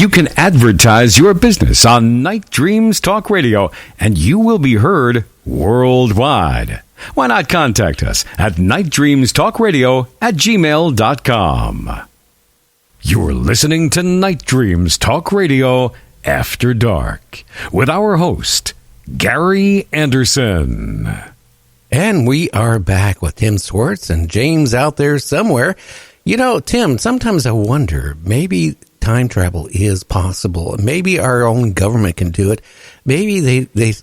You can advertise your business on Night Dreams Talk Radio, and you will be heard worldwide. Why not contact us at nightdreamstalkradio@gmail.com. You're listening to Night Dreams Talk Radio After Dark with our host, Gary Anderson. And we are back with Tim Swartz and James out there somewhere. You know, Tim, sometimes I wonder, maybe time travel is possible. Maybe our own government can do it. Maybe they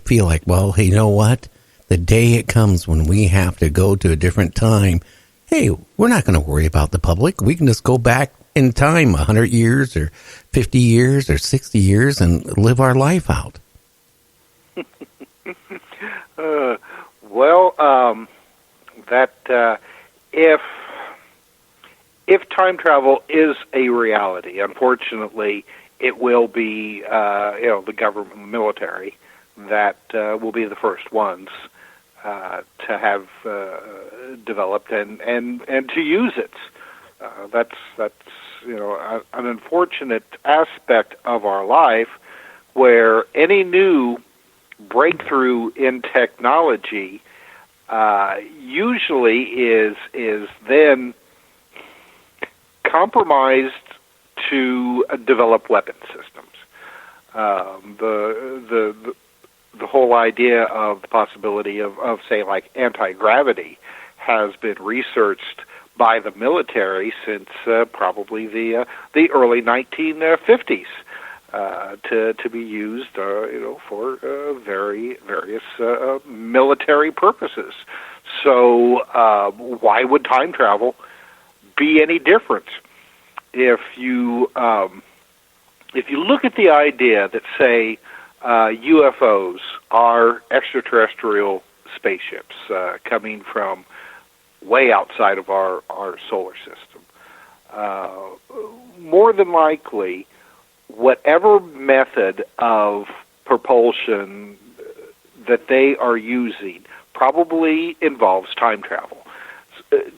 feel like, well, hey, you know what? The day it comes when we have to go to a different time, hey, we're not going to worry about the public. We can just go back in time 100 years or 50 years or 60 years and live our life out. If time travel is a reality, unfortunately, it will be the government, and the military, that will be the first ones to have developed and to use it. That's an unfortunate aspect of our life, where any new breakthrough in technology usually is then compromised to develop weapon systems. The whole idea of the possibility of say, like anti-gravity has been researched by the military since probably the early 1950s to be used for various military purposes. So why would time travel be any different? If you look at the idea that, say, UFOs are extraterrestrial spaceships coming from way outside of our solar system, more than likely, whatever method of propulsion that they are using probably involves time travel.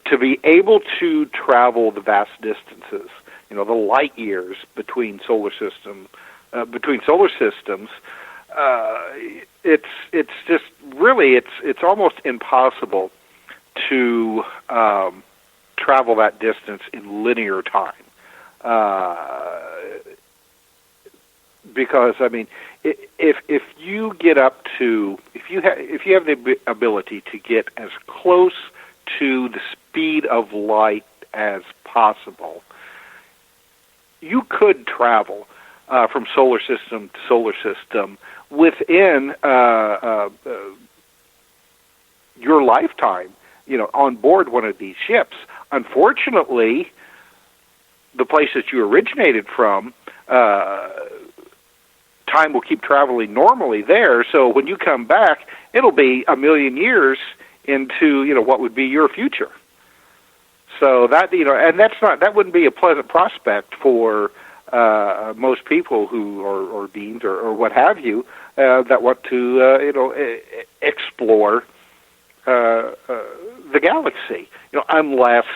To be able to travel the vast distances, the light years between solar systems, it's just really it's almost impossible to travel that distance in linear time. Because if you get up to if you have the ability to get as close to the speed of light as possible, you could travel from solar system to solar system within your lifetime, on board one of these ships. Unfortunately, the place that you originated from, time will keep traveling normally there, so when you come back, it'll be a million years into what would be your future. So that and that wouldn't be a pleasant prospect for most people who or beings or what have you that want to explore the galaxy. Unless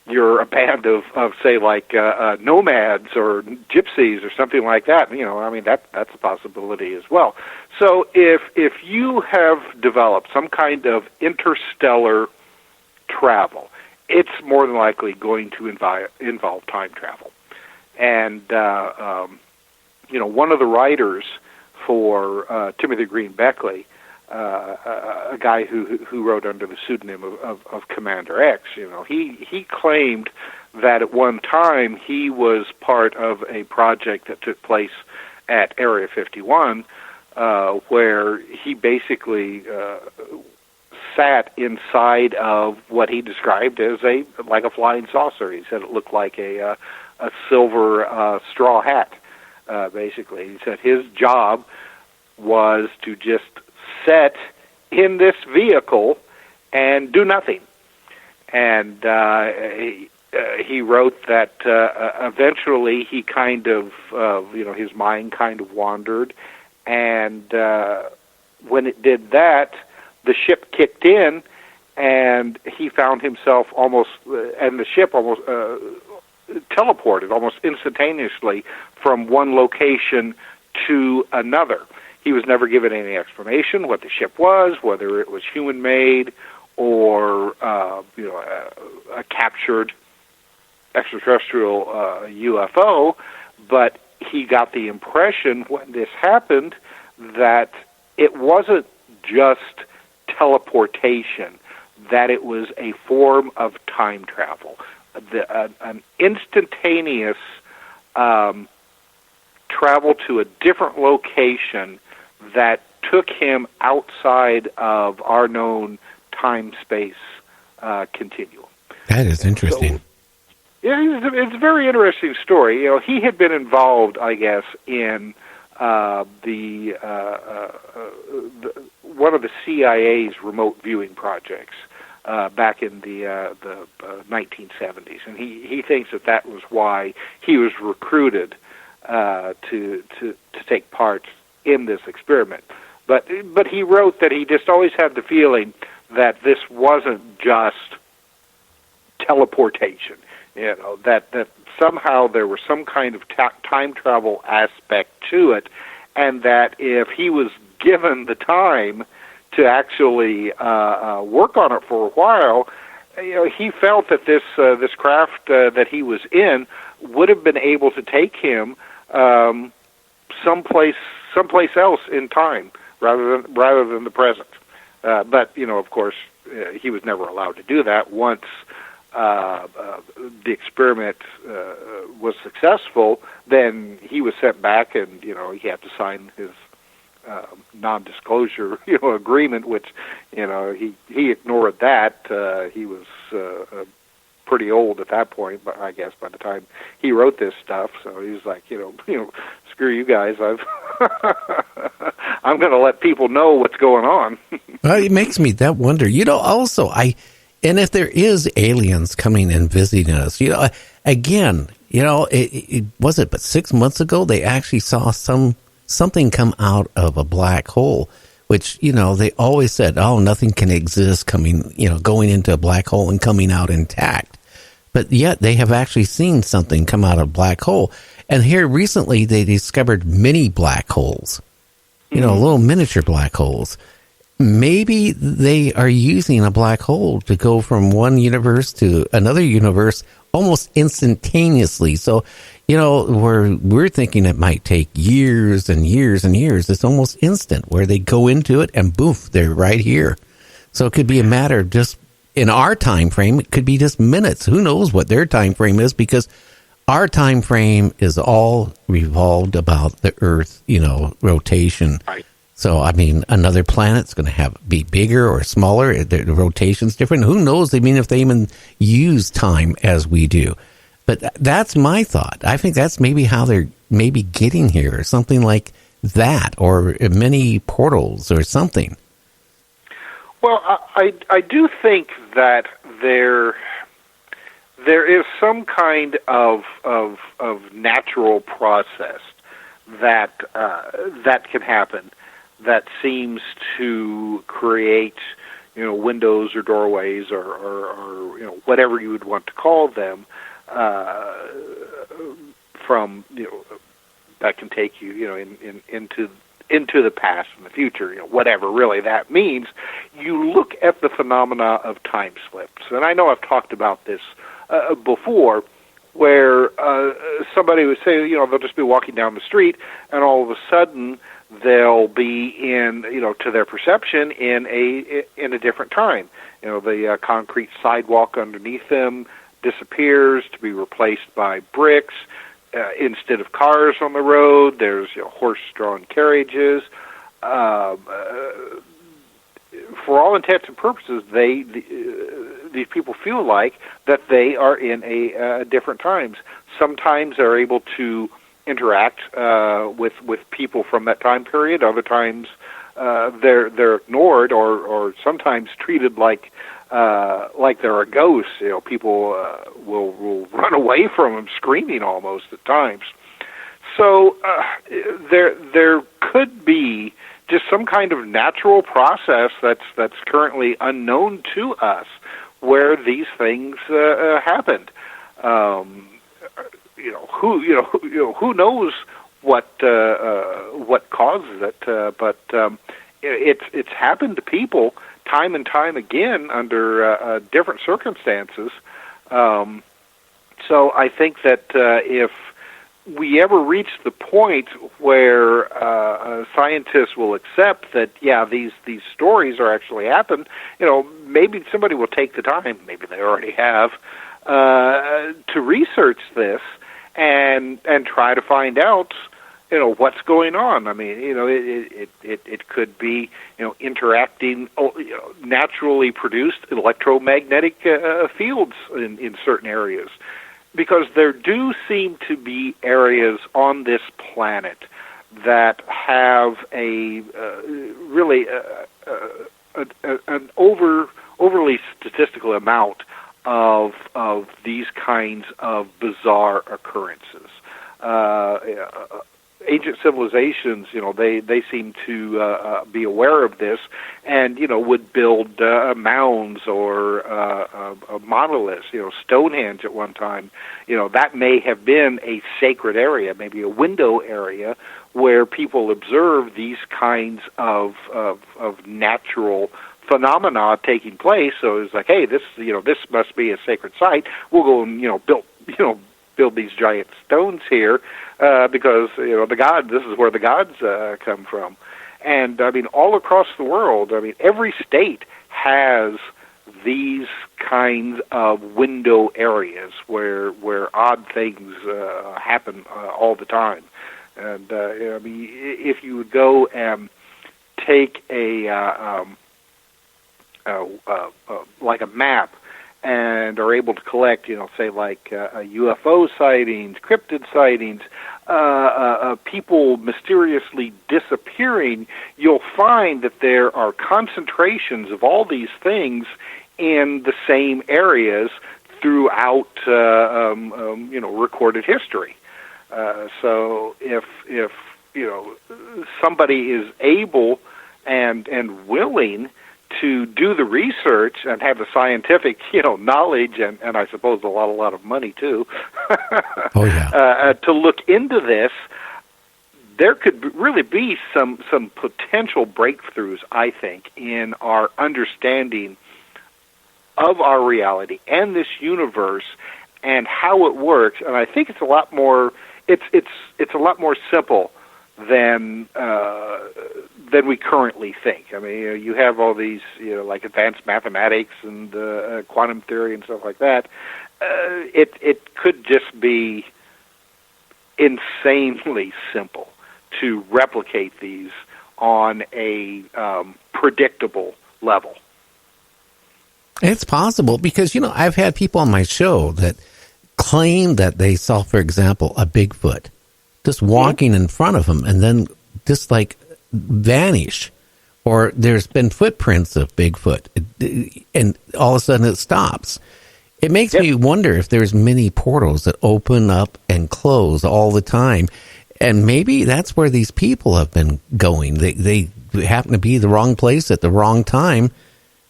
you're a band of say like nomads or gypsies or something like that. That's a possibility as well. So if you have developed some kind of interstellar travel, it's more than likely going to involve time travel. And one of the writers for Timothy Green Beckley, a guy who wrote under the pseudonym of Commander X, he claimed that at one time he was part of a project that took place at Area 51, where he basically sat inside of what he described as like a flying saucer. He said it looked like a silver straw hat, basically. He said his job was to just set in this vehicle and do nothing. And he wrote that eventually he kind of, his mind kind of wandered, and when it did that, the ship kicked in, and he found himself and the ship almost teleported almost instantaneously from one location to another. He was never given any explanation what the ship was, whether it was human-made or a captured extraterrestrial UFO, but he got the impression when this happened that it wasn't just teleportation, that it was a form of time travel, an instantaneous travel to a different location that took him outside of our known time-space continuum. That is interesting. So, yeah, it's a very interesting story. He had been involved, I guess, in the one of the CIA's remote viewing projects back in the 1970s, and he thinks that was why he was recruited to take part in this experiment. But he wrote that he just always had the feeling that this wasn't just teleportation. That somehow there was some kind of time travel aspect to it, and that if he was given the time to actually work on it for a while, he felt that this craft that he was in would have been able to take him someplace else in time rather than the present. But of course, he was never allowed to do that. Once the experiment was successful, then he was sent back, and he had to sign his non-disclosure agreement, which he ignored that. He was pretty old at that point, but I guess by the time he wrote this stuff, so he was like, screw you guys, I'm going to let people know what's going on. Well, it makes me that wonder. Also, and if there is aliens coming and visiting us, again, it was it, but 6 months ago, they actually saw something come out of a black hole, which, they always said, nothing can exist going into a black hole and coming out intact. But yet they have actually seen something come out of a black hole. And here recently, they discovered mini black holes, little miniature black holes. Maybe they are using a black hole to go from one universe to another universe almost instantaneously. So, we're thinking it might take years and years and years. It's almost instant where they go into it and boof, they're right here. So it could be a matter of just, in our time frame, it could be just minutes. Who knows what their time frame is, because our time frame is all revolved about the Earth, rotation. Right. So, another planet's going to be bigger or smaller. The rotation's different. Who knows? If they even use time as we do. But that's my thought. I think that's maybe how they're maybe getting here, or something like that, or many portals or something. Well, I do think that there is some kind of natural process that can happen that seems to create, windows or doorways or whatever you would want to call them, from that can take you into the past and the future, whatever really that means. You look at the phenomena of time slips, and I know I've talked about this before, where somebody would say, they'll just be walking down the street, and all of a sudden they'll be in, to their perception, in a different time. The concrete sidewalk underneath them disappears to be replaced by bricks. Instead of cars on the road, there's horse-drawn carriages. For all intents and purposes, these people feel like that they are in a different times. Sometimes they're able to interact with people from that time period. Other times they're ignored or sometimes treated like they're a ghost. People will run away from them, screaming almost at times. So there could be just some kind of natural process that's currently unknown to us where these things happened. who knows what causes it, but it's happened to people time and time again under different circumstances. So I think that if we ever reach the point where scientists will accept that, yeah, these stories are actually happened, maybe somebody will take the time, maybe they already have, to research this and try to find out, what's going on. I mean, it could be, interacting, naturally produced electromagnetic fields in certain areas. Because there do seem to be areas on this planet that have a really an overly statistical amount of these kinds of bizarre occurrences. Ancient civilizations, they seem to be aware of this, and would build mounds or monoliths. Stonehenge at one time, that may have been a sacred area, maybe a window area where people observe these kinds of natural phenomena taking place. So it's like, hey, this must be a sacred site. We'll go and build these giant stones here because the gods. This is where the gods come from, and I mean all across the world. I mean every state has these kinds of window areas where odd things happen all the time. And I mean, if you would go and take like a map and are able to collect, say like UFO sightings, cryptid sightings, people mysteriously disappearing, you'll find that there are concentrations of all these things in the same areas throughout, recorded history. So if somebody is able and willing to do the research and have the scientific, knowledge and I suppose a lot of money too, oh yeah, to look into this, there could really be some potential breakthroughs, I think, in our understanding of our reality and this universe and how it works. And I think it's a lot more. It's a lot more simple than we currently think. I mean, you have all these, like advanced mathematics and quantum theory and stuff like that. It could just be insanely simple to replicate these on a predictable level. It's possible because, I've had people on my show that claim that they saw, for example, a Bigfoot just walking in front of them and then just like vanish. Or there's been footprints of Bigfoot and all of a sudden it stops. It makes me wonder if there's many portals that open up and close all the time. And maybe that's where these people have been going. They happen to be the wrong place at the wrong time.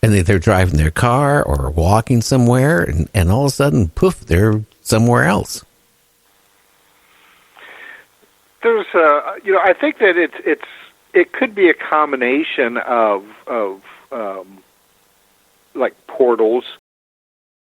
And they're driving their car or walking somewhere, and all of a sudden, poof, they're somewhere else. There's, I think that it could be a combination of like portals